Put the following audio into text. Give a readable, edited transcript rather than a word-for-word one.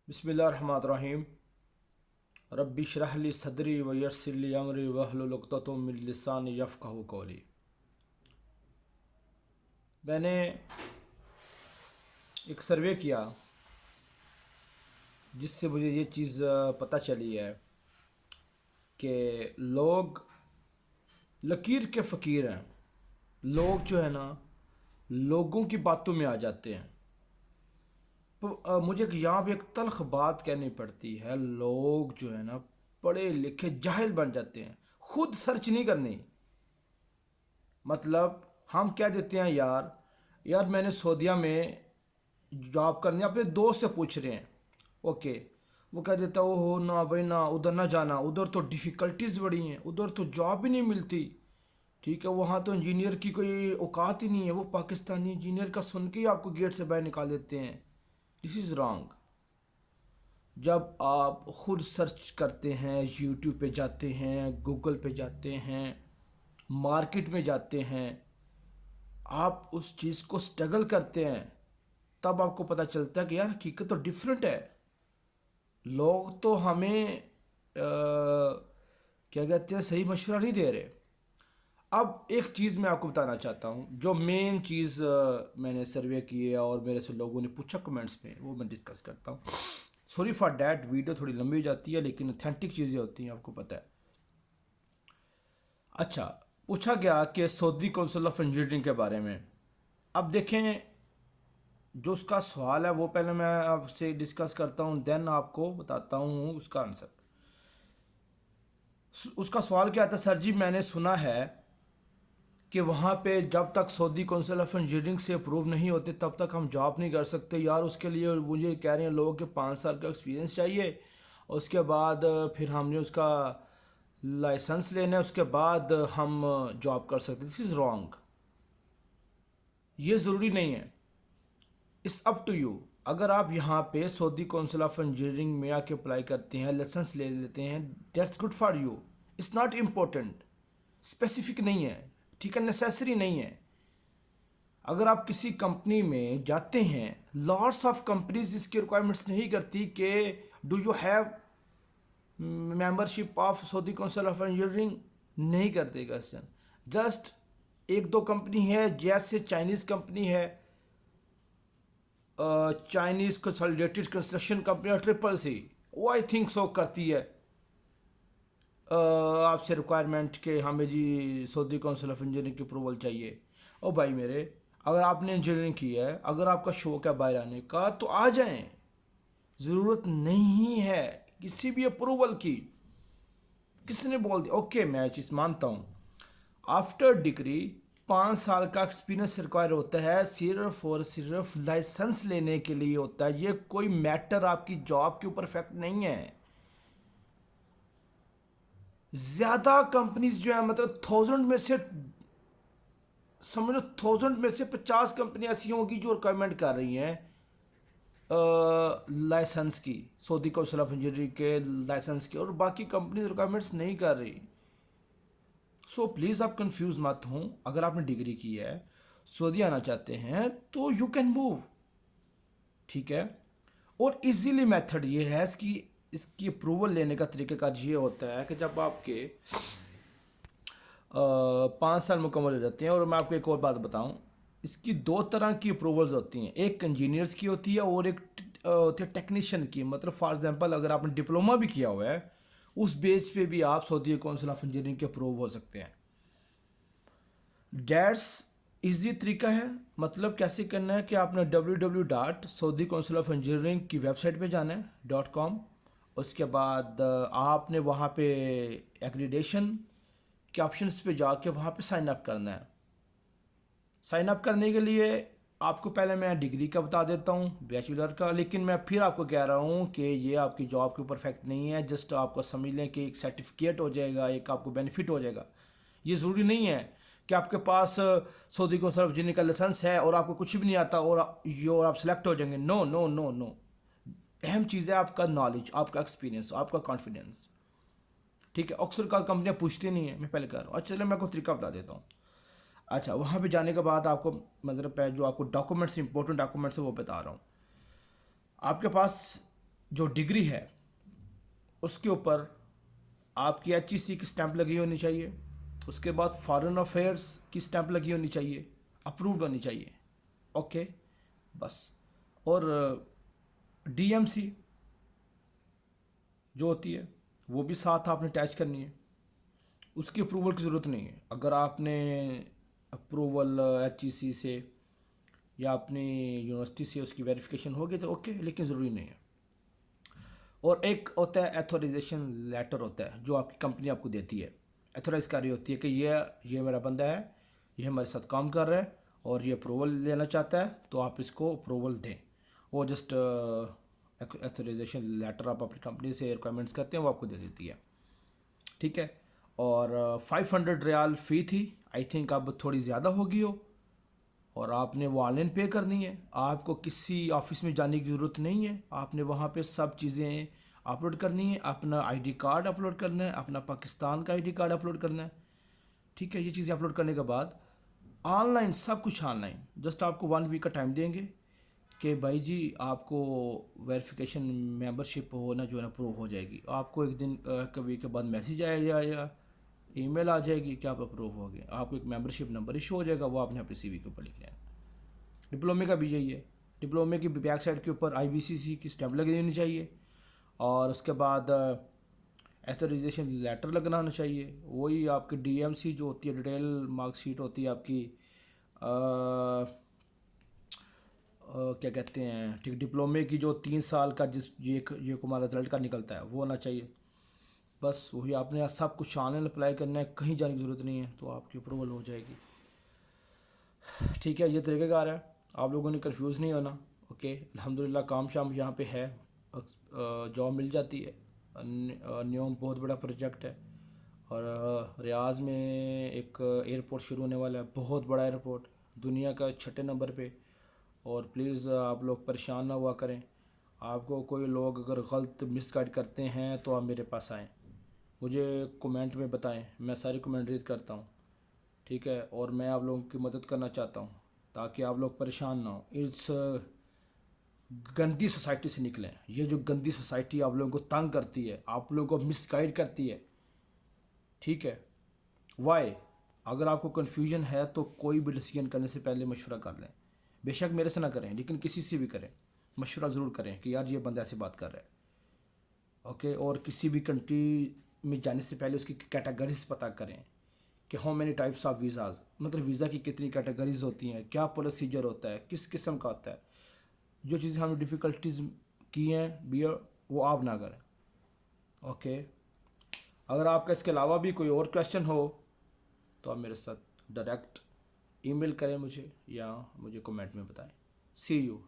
بسم اللہ الرحمن الرحیم۔ رب اشرح لی صدری ویسر لی امری واحلل عقدۃ من لسانی یفقہوا قولی۔ میں نے ایک سروے کیا جس سے مجھے یہ چیز پتہ چلی ہے کہ لوگ لکیر کے فقیر ہیں۔ لوگ جو ہے نا لوگوں کی باتوں میں آ جاتے ہیں۔ مجھے یہاں پہ ایک تلخ بات کہنی پڑتی ہے، لوگ جو ہے نا پڑھے لکھے جاہل بن جاتے ہیں، خود سرچ نہیں کرنی۔ مطلب ہم کہہ دیتے ہیں یار میں نے سعودیہ میں جاب کرنی ہے، اپنے دوست سے پوچھ رہے ہیں، اوکے، وہ کہہ دیتا ہو نہ بھائی نہ ادھر نہ جانا، ادھر تو ڈیفیکلٹیز بڑی ہیں، ادھر تو جاب ہی نہیں ملتی، ٹھیک ہے، وہاں تو انجینئر کی کوئی اوقات ہی نہیں ہے، وہ پاکستانی انجینئر کا سن کے ہی آپ کو گیٹ سے باہر نکال دیتے ہیں۔ دس از رانگ۔ جب آپ خود سرچ کرتے ہیں، یوٹیوب پہ جاتے ہیں، گوگل پہ جاتے ہیں، مارکیٹ میں جاتے ہیں، آپ اس چیز کو سٹرگل کرتے ہیں، تب آپ کو پتہ چلتا ہے کہ یار حقیقت تو ڈیفرنٹ ہے۔ لوگ تو ہمیں کیا کہتے ہیں صحیح مشورہ نہیں دے رہے۔ اب ایک چیز میں آپ کو بتانا چاہتا ہوں، جو مین چیز میں نے سروے کی ہے اور میرے سے لوگوں نے پوچھا کمنٹس میں، وہ میں ڈسکس کرتا ہوں۔ سوری فار دیٹ، ویڈیو تھوڑی لمبی ہو جاتی ہے لیکن اتھینٹک چیزیں ہوتی ہیں، آپ کو پتہ ہے۔ اچھا، پوچھا گیا کہ سعودی کونسل آف انجینئرنگ کے بارے میں۔ اب دیکھیں، جو اس کا سوال ہے وہ پہلے میں آپ سے ڈسکس کرتا ہوں، دین آپ کو بتاتا ہوں اس کا آنسر۔ اس کا سوال کیا تھا؟ سر جی میں نے سنا ہے کہ وہاں پہ جب تک سعودی کونسل آف انجینئرنگ سے اپروو نہیں ہوتے تب تک ہم جاب نہیں کر سکتے یار۔ اس کے لیے مجھے کہہ رہے ہیں لوگ کہ 5 سال کا ایکسپیرینس چاہیے، اور اس کے بعد پھر ہم نے اس کا لائسنس لینا ہے، اس کے بعد ہم جاب کر سکتے۔ دس از رانگ۔ یہ ضروری نہیں ہے، اٹس اپ ٹو یو۔ اگر آپ یہاں پہ سعودی کونسل آف انجینئرنگ میں آ کے اپلائی کرتے ہیں، لائسنس لے لیتے ہیں، that's good for you, it's not important, specific نہیں ہے، ٹھیک ہے، نیسیسری نہیں ہے۔ اگر آپ کسی کمپنی میں جاتے ہیں، لاٹس آف کمپنیز اس کی ریکوائرمنٹس نہیں کرتی کہ do you have membership of Saudi council of engineering, نہیں کرتے کوشچن۔ جسٹ ایک دو کمپنی ہے، جیسے چائنیز کمپنی ہے، Chinese consolidated construction company triple C, وہ آئی تھنک سو کرتی ہے آپ سے ریکوائرمنٹ کہ ہمیں جی سعودی کونسل آف انجینئرنگ کی اپروول چاہیے۔ او بھائی میرے، اگر آپ نے انجینئرنگ کی ہے، اگر آپ کا شوق ہے باہر آنے کا تو آ جائیں، ضرورت نہیں ہے کسی بھی اپروول کی۔ کس نے بول دیا؟ اوکے، میں چیز مانتا ہوں، آفٹر ڈگری 5 سال کا ایکسپیرینس ریکوائر ہوتا ہے، صرف اور صرف لائسنس لینے کے لیے ہوتا ہے، یہ کوئی میٹر آپ کی جاب کے اوپر افیکٹ نہیں ہے۔ زیادہ کمپنیز جو ہیں، مطلب 1000 میں سے سمجھو 1000 میں سے 50 کمپنی ایسی ہوں گی جو ریکوائرمنٹ کر رہی ہیں لائسنس کی، سعودی کونسل آف انجینئرنگ کے لائسنس کی، اور باقی کمپنیز ریکوائرمنٹس نہیں کر رہی۔ سو پلیز آپ کنفیوز مت ہوں، اگر آپ نے ڈگری کی ہے، سعودی آنا چاہتے ہیں تو یو کین موو، ٹھیک ہے۔ اور ایزیلی میتھڈ یہ ہے اس کی اپروول لینے کا طریقہ کار یہ ہوتا ہے کہ جب آپ کے 5 سال مکمل ہو جاتے ہیں، اور میں آپ کو ایک اور بات بتاؤں، اس کی 2 طرح کی اپروولز ہوتی ہیں، ایک انجینئرس کی ہوتی ہے اور ایک ہوتی ہے ٹیکنیشین کی۔ مطلب فار ایگزامپل اگر آپ نے ڈپلومہ بھی کیا ہوا ہے، اس بیس پہ بھی آپ سعودی کونسل آف انجینئرنگ کے اپروو ہو سکتے ہیں۔ ڈیٹس ایزی طریقہ ہے، مطلب کیسے کرنا ہے کہ آپ نے www.saudi-council-of-engineering کی ویب سائٹ پہ جانا ہے .com، اس کے بعد آپ نے وہاں پہ ایکریڈیشن کے آپشنس پہ جا کے وہاں پہ سائن اپ کرنا ہے۔ سائن اپ کرنے کے لیے آپ کو پہلے میں ڈگری کا بتا دیتا ہوں، بیچلر کا، لیکن میں پھر آپ کو کہہ رہا ہوں کہ یہ آپ کی جاب کے اوپر افیکٹ نہیں ہے، جسٹ آپ کو سمجھ لیں کہ ایک سرٹیفکیٹ ہو جائے گا، ایک آپ کو بینیفٹ ہو جائے گا۔ یہ ضروری نہیں ہے کہ آپ کے پاس سعودی کونسل آف انجینئرنگ کا لائسنس ہے اور آپ کو کچھ بھی نہیں آتا اور آپ سلیکٹ ہو جائیں گے۔ نو نو نو نو، اہم چیز ہے آپ کا نالج، آپ کا ایکسپیرینس، آپ کا کانفیڈینس، ٹھیک ہے۔ اکثر کا کمپنیاں پوچھتی نہیں ہیں، میں پہلے کہہ رہا ہوں۔ اچھا چلے میں آپ کو طریقہ بتا دیتا ہوں۔ اچھا، وہاں پہ جانے کے بعد آپ کو مطلب جو آپ کو ڈاکومنٹس، امپورٹنٹ ڈاکومنٹس ہیں وہ بتا رہا ہوں۔ آپ کے پاس جو ڈگری ہے اس کے اوپر آپ کی ایچ ای سی کی اسٹیمپ لگی ہونی چاہیے. اس کے بعد فارن افیئرس کی اسٹیمپ لگی ہونی چاہیے, اپرووڈ ہونی چاہیے. اوکے بس. اور ڈی ایم سی جو ہوتی ہے وہ بھی ساتھ آپ نے اٹیچ کرنی ہے. اس کی اپروول کی ضرورت نہیں ہے. اگر آپ نے اپروول ایچ ای سی سے یا اپنی یونیورسٹی سے اس کی ویریفیکیشن ہوگی تو اوکے, لیکن ضروری نہیں ہے. اور ایک ہوتا ہے ایتھورائزیشن لیٹر ہوتا ہے جو آپ کی کمپنی آپ کو دیتی ہے, ایتھورائز کر رہی ہوتی ہے کہ یہ میرا بندہ ہے, یہ ہمارے ساتھ کام کر رہا ہے اور یہ اپروول لینا چاہتا ہے, تو آپ اس کو اپروول دیں. وہ جسٹ ایتھورائزیشن لیٹر آپ اپنی کمپنی سے ریکوائرمنٹس کرتے ہیں, وہ آپ کو دے دیتی ہے. ٹھیک ہے. اور 500 ریال فی تھی, آئی تھنک اب تھوڑی زیادہ ہوگی ہو, اور آپ نے وہ آن لائن پے کرنی ہے. آپ کو کسی آفس میں جانے کی ضرورت نہیں ہے. آپ نے وہاں پہ سب چیزیں اپلوڈ کرنی ہے. اپنا آئی ڈی کارڈ اپلوڈ کرنا ہے, اپنا پاکستان کا آئی ڈی کارڈ اپلوڈ کرنا ہے. ٹھیک ہے. یہ چیزیں اپلوڈ کرنے کے بعد آن لائن, سب کچھ آن لائن, جسٹ آپ کو 1 ویک کا ٹائم دیں گے کہ بھائی جی آپ کو ویریفیکیشن ممبرشپ ہونا جو ہے نا اپروو ہو جائے گی. آپ کو ایک دن ایک ویک کے بعد میسیج آئے گا, ای میل آ جائے گی کہ آپ اپروو ہو گئے. آپ کو ایک ممبرشپ نمبر ایشو ہو جائے گا, وہ آپ نے اپنے سی وی کے اوپر لکھ لینا. ڈپلومے کا بھی یہی ہے. ڈپلومے کی بیک سائڈ کے اوپر آئی بی سی سی کی اسٹیمپ لگی ہونی چاہیے, اور اس کے بعد ایتھورائزیشن لیٹر لگنا ہونا چاہیے. وہی آپ کی ڈی ایم سی جو ہوتی ہے, ڈیٹیل مارک شیٹ ہوتی ہے آپ کی, کیا کہتے ہیں, ٹھیک, ڈپلومے کی جو 3 سال کا جس یہ ہمارا رزلٹ کا نکلتا ہے وہ ہونا چاہیے. بس وہی آپ نے سب کچھ آن لائن اپلائی کرنا ہے, کہیں جانے کی ضرورت نہیں ہے, تو آپ کی اپروول ہو جائے گی. ٹھیک ہے. یہ طریقہ کار ہے, آپ لوگوں نے کنفیوز نہیں ہونا. اوکے. الحمدللہ کام شام یہاں پہ ہے, جاب مل جاتی ہے. نیوم بہت بڑا پروجیکٹ ہے, اور ریاض میں ایک ایئرپورٹ شروع ہونے والا ہے, بہت بڑا ایئرپورٹ, دنیا کا 6 نمبر پہ. اور پلیز آپ لوگ پریشان نہ ہوا کریں. آپ کو کوئی لوگ اگر غلط مس گائیڈ کرتے ہیں تو آپ میرے پاس آئیں, مجھے کمنٹ میں بتائیں, میں ساری کمنٹ ریڈ کرتا ہوں. ٹھیک ہے. اور میں آپ لوگوں کی مدد کرنا چاہتا ہوں تاکہ آپ لوگ پریشان نہ ہوں. اس گندی سوسائٹی سے نکلیں. یہ جو گندی سوسائٹی آپ لوگوں کو تنگ کرتی ہے, آپ لوگوں کو مس گائیڈ کرتی ہے, ٹھیک ہے, وائی. اگر آپ کو کنفیوژن ہے تو کوئی بھی ڈیسیجن کرنے سے پہلے مشورہ کر لیں. بے شک میرے سے نہ کریں, لیکن کسی سے بھی کریں, مشورہ ضرور کریں کہ یار یہ بندہ ایسے بات کر رہا ہے. اوکے. اور کسی بھی کنٹری میں جانے سے پہلے اس کی کیٹیگریز پتہ کریں کہ how many types of visas, مطلب ویزا کی کتنی کیٹیگریز ہوتی ہیں, کیا پروسیجر ہوتا ہے, کس قسم کا ہوتا ہے. جو چیزیں ہم نے ڈیفیکلٹیز کی ہیں وہ آپ نہ کریں. اوکے. اگر آپ کا اس کے علاوہ بھی کوئی اور کویشچن ہو تو آپ میرے ساتھ ڈائریکٹ ای میل کریں مجھے, یا مجھے کمنٹ میں بتائیں. سی یو.